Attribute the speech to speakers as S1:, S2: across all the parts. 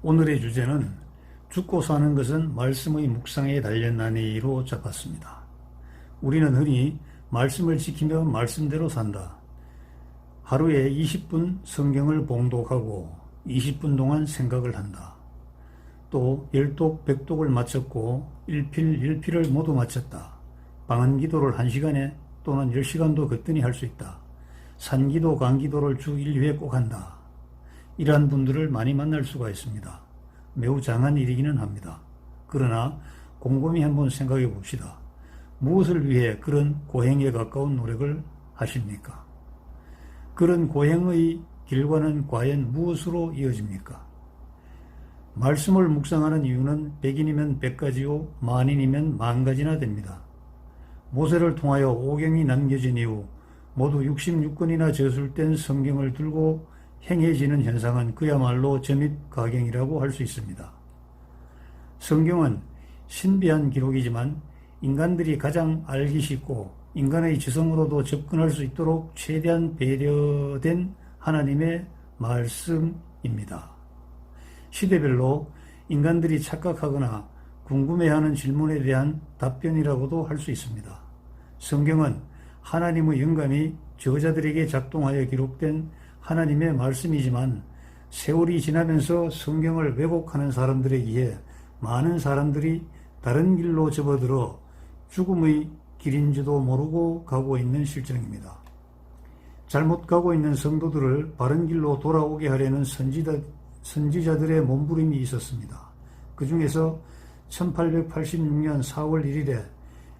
S1: 오늘의 주제는 죽고 사는 것은 말씀의 묵상에 달렸나니로 잡았습니다. 우리는 흔히 말씀을 지키며 말씀대로 산다. 하루에 20분 성경을 봉독하고 20분 동안 생각을 한다. 또 열독, 백독을 마쳤고 일필, 일필을 모두 마쳤다. 방언 기도를 1시간에 또는 10시간도 거뜬히 할 수 있다. 산기도, 간기도를 주 1회 꼭 한다. 이러한 분들을 많이 만날 수가 있습니다. 매우 장한 일이기는 합니다. 그러나 곰곰이 한번 생각해 봅시다. 무엇을 위해 그런 고행에 가까운 노력을 하십니까? 그런 고행의 길과는 과연 무엇으로 이어집니까? 말씀을 묵상하는 이유는 100인이면 100가지요, 만인이면 10,000가지나 됩니다. 모세를 통하여 오경이 남겨진 이후 모두 66권이나 저술된 성경을 들고 행해지는 현상은 그야말로 점입가경이라고 할 수 있습니다. 성경은 신비한 기록이지만 인간들이 가장 알기 쉽고 인간의 지성으로도 접근할 수 있도록 최대한 배려된 하나님의 말씀입니다. 시대별로 인간들이 착각하거나 궁금해하는 질문에 대한 답변이라고도 할 수 있습니다. 성경은 하나님의 영감이 저자들에게 작동하여 기록된 하나님의 말씀이지만 세월이 지나면서 성경을 왜곡하는 사람들에 의해 많은 사람들이 다른 길로 접어들어 죽음의 길인지도 모르고 가고 있는 실정입니다. 잘못 가고 있는 성도들을 바른 길로 돌아오게 하려는 선지자들의 몸부림이 있었습니다. 그 중에서 1886년 4월 1일에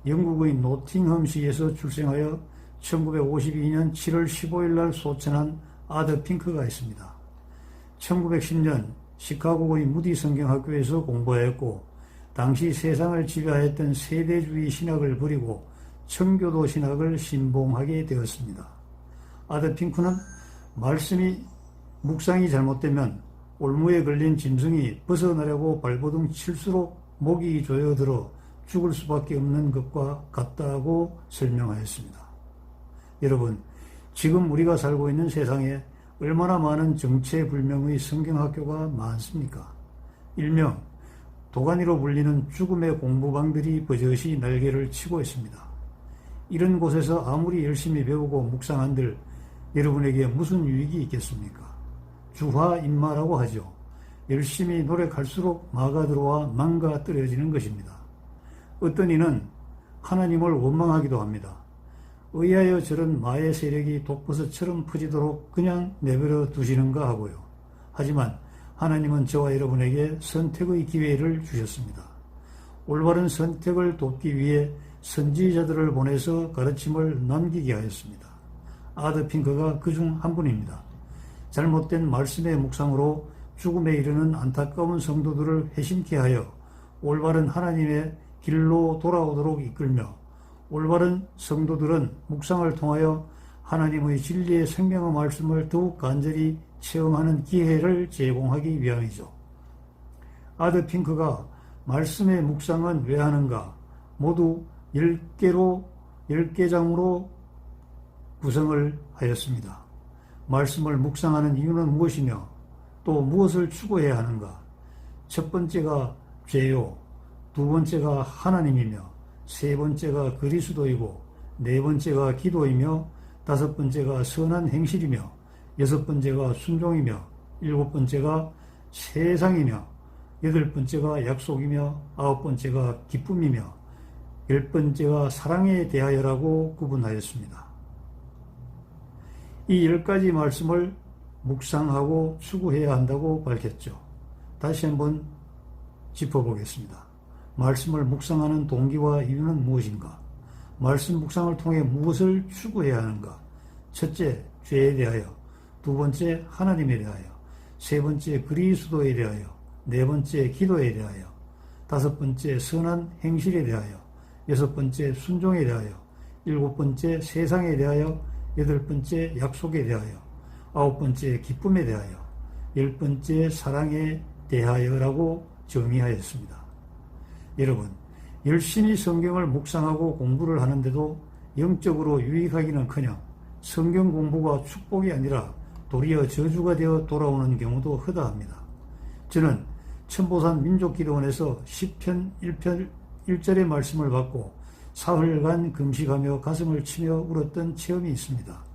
S1: 영국의 노팅엄시에서 출생하여 1952년 7월 15일 날 소천한 아더 핑크가 있습니다. 1910년 시카고의 무디 성경학교에서 공부하였고 당시 세상을 지배하였던 세대주의 신학을 버리고 청교도 신학을 신봉하게 되었습니다. 아더 핑크는 묵상이 잘못되면 올무에 걸린 짐승이 벗어나려고 발버둥 칠수록 목이 조여들어 죽을 수밖에 없는 것과 같다고 설명하였습니다. 여러분, 지금 우리가 살고 있는 세상에 얼마나 많은 정체불명의 성경학교가 많습니까? 일명 도가니로 불리는 죽음의 공부방들이 버젓이 날개를 치고 있습니다. 이런 곳에서 아무리 열심히 배우고 묵상한들 여러분에게 무슨 유익이 있겠습니까? 주화인마라고 하죠. 열심히 노력할수록 마가 들어와 망가 떨어지는 것입니다. 어떤 이는 하나님을 원망하기도 합니다. 의하여 저런 마의 세력이 독버섯처럼 퍼지도록 그냥 내버려 두시는가 하고요. 하지만 하나님은 저와 여러분에게 선택의 기회를 주셨습니다. 올바른 선택을 돕기 위해 선지자들을 보내서 가르침을 남기게 하였습니다. 아더 핑크가 그중 한 분입니다. 잘못된 말씀의 묵상으로 죽음에 이르는 안타까운 성도들을 회심케 하여 올바른 하나님의 길로 돌아오도록 이끌며 올바른 성도들은 묵상을 통하여 하나님의 진리의 생명의 말씀을 더욱 간절히 체험하는 기회를 제공하기 위함이죠. 아더 핑크가 말씀의 묵상은 왜 하는가? 모두 10개장으로 구성을 하였습니다. 말씀을 묵상하는 이유는 무엇이며 또 무엇을 추구해야 하는가? 첫 번째가 죄요, 두 번째가 하나님이며 세 번째가 그리스도이고 네 번째가 기도이며 다섯 번째가 선한 행실이며 여섯 번째가 순종이며 일곱 번째가 세상이며 여덟 번째가 약속이며 아홉 번째가 기쁨이며 열 번째가 사랑에 대하여라고 구분하였습니다. 이 10가지 말씀을 묵상하고 추구해야 한다고 밝혔죠. 다시 한번 짚어보겠습니다. 말씀을 묵상하는 동기와 이유는 무엇인가? 말씀 묵상을 통해 무엇을 추구해야 하는가? 첫째, 죄에 대하여, 두 번째, 하나님에 대하여, 세 번째, 그리스도에 대하여, 네 번째, 기도에 대하여, 다섯 번째, 선한 행실에 대하여, 여섯 번째, 순종에 대하여, 일곱 번째, 세상에 대하여, 여덟 번째, 약속에 대하여, 아홉 번째, 기쁨에 대하여, 열 번째, 사랑에 대하여라고 정의하였습니다. 여러분, 열심히 성경을 묵상하고 공부를 하는데도 영적으로 유익하기는커녕 성경 공부가 축복이 아니라 도리어 저주가 되어 돌아오는 경우도 허다합니다. 저는 천보산 민족기도원에서 시편 1절의 말씀을 받고 사흘간 금식하며 가슴을 치며 울었던 체험이 있습니다.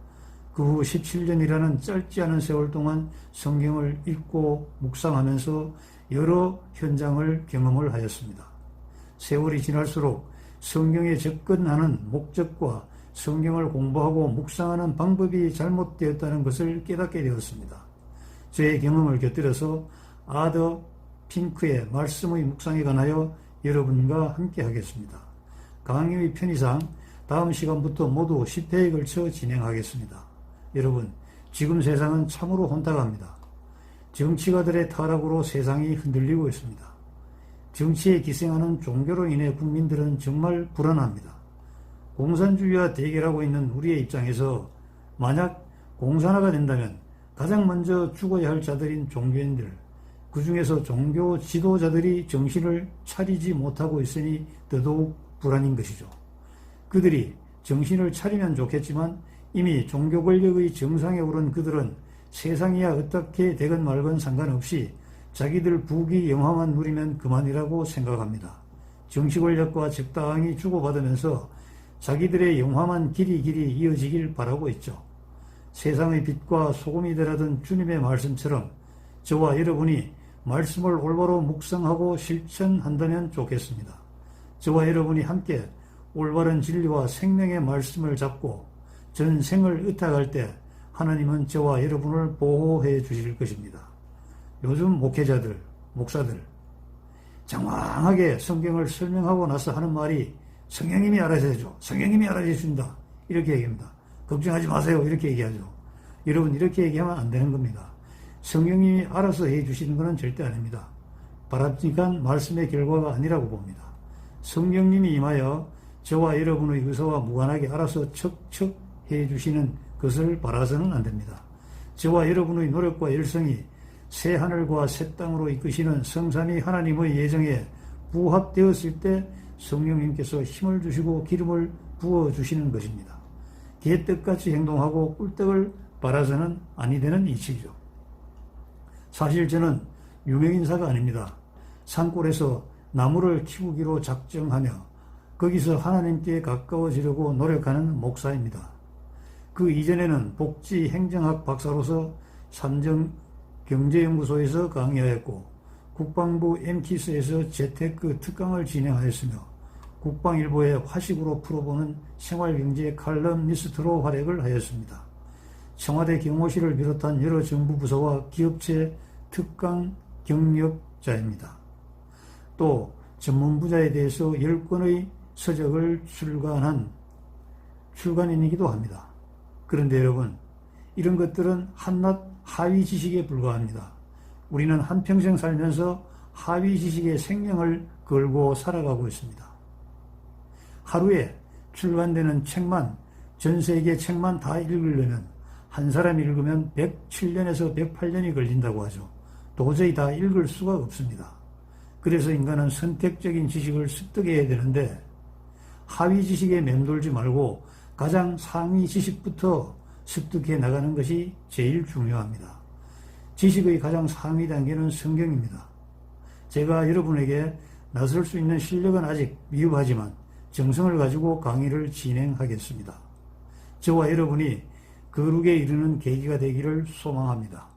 S1: 그 후 17년이라는 짧지 않은 세월 동안 성경을 읽고 묵상하면서 여러 현장을 경험을 하였습니다. 세월이 지날수록 성경에 접근하는 목적과 성경을 공부하고 묵상하는 방법이 잘못되었다는 것을 깨닫게 되었습니다. 저의 경험을 곁들여서 아더 핑크의 말씀의 묵상에 관하여 여러분과 함께 하겠습니다. 강의의 편의상 다음 시간부터 모두 10회에 걸쳐 진행하겠습니다. 여러분, 지금 세상은 참으로 혼탁합니다. 정치가들의 타락으로 세상이 흔들리고 있습니다. 정치에 기생하는 종교로 인해 국민들은 정말 불안합니다. 공산주의와 대결하고 있는 우리의 입장에서 만약 공산화가 된다면 가장 먼저 죽어야 할 자들인 종교인들, 그 중에서 종교 지도자들이 정신을 차리지 못하고 있으니 더더욱 불안인 것이죠. 그들이 정신을 차리면 좋겠지만 이미 종교 권력의 정상에 오른 그들은 세상이야 어떻게 되건 말건 상관없이 자기들 부귀 영화만 누리면 그만이라고 생각합니다. 정치 권력과 적당히 주고받으면서 자기들의 영화만 길이 이어지길 바라고 있죠. 세상의 빛과 소금이 되라던 주님의 말씀처럼 저와 여러분이 말씀을 올바로 묵상하고 실천한다면 좋겠습니다. 저와 여러분이 함께 올바른 진리와 생명의 말씀을 잡고 전생을 의탁할 때 하나님은 저와 여러분을 보호해 주실 것입니다. 요즘 목회자들, 목사들 장황하게 성경을 설명하고 나서 하는 말이 성령님이 알아서 해줘, 성령님이 알아서 해준다 이렇게 얘기합니다. 걱정하지 마세요 이렇게 얘기하죠. 여러분, 이렇게 얘기하면 안 되는 겁니다. 성령님이 알아서 해주시는 것은 절대 아닙니다. 바람직한 말씀의 결과가 아니라고 봅니다. 성령님이 임하여 저와 여러분의 의사와 무관하게 알아서 척척 해주시는 것을 바라서는 안 됩니다. 저와 여러분의 노력과 열성이 새 하늘과 새 땅으로 이끄시는 성삼위 하나님의 예정에 부합되었을 때 성령님께서 힘을 주시고 기름을 부어주시는 것입니다. 개떡같이 행동하고 꿀떡을 바라서는 아니 되는 이치죠. 사실 저는 유명인사가 아닙니다. 산골에서 나무를 키우기로 작정하며 거기서 하나님께 가까워지려고 노력하는 목사입니다. 그 이전에는 복지 행정학 박사로서 삼정경제연구소에서 강의하였고 국방부 MTS에서 재테크 특강을 진행하였으며 국방일보의 화식으로 풀어보는 생활경제 칼럼니스트로 활약을 하였습니다. 청와대 경호실을 비롯한 여러 정부 부서와 기업체 특강 경력자입니다. 또 전문 분야에 대해서 10권의 서적을 출간인이기도 합니다. 그런데 여러분, 이런 것들은 한낱 하위 지식에 불과합니다. 우리는 한평생 살면서 하위 지식의 생명을 걸고 살아가고 있습니다. 하루에 출간되는 책만, 전 세계 책만 다 읽으려면 한 사람이 읽으면 107년에서 108년이 걸린다고 하죠. 도저히 다 읽을 수가 없습니다. 그래서 인간은 선택적인 지식을 습득해야 되는데 하위 지식에 맴돌지 말고 가장 상위 지식부터 습득해 나가는 것이 제일 중요합니다. 지식의 가장 상위 단계는 성경입니다. 제가 여러분에게 나설 수 있는 실력은 아직 미흡하지만 정성을 가지고 강의를 진행하겠습니다. 저와 여러분이 거룩에 이르는 계기가 되기를 소망합니다.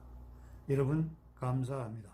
S1: 여러분 감사합니다.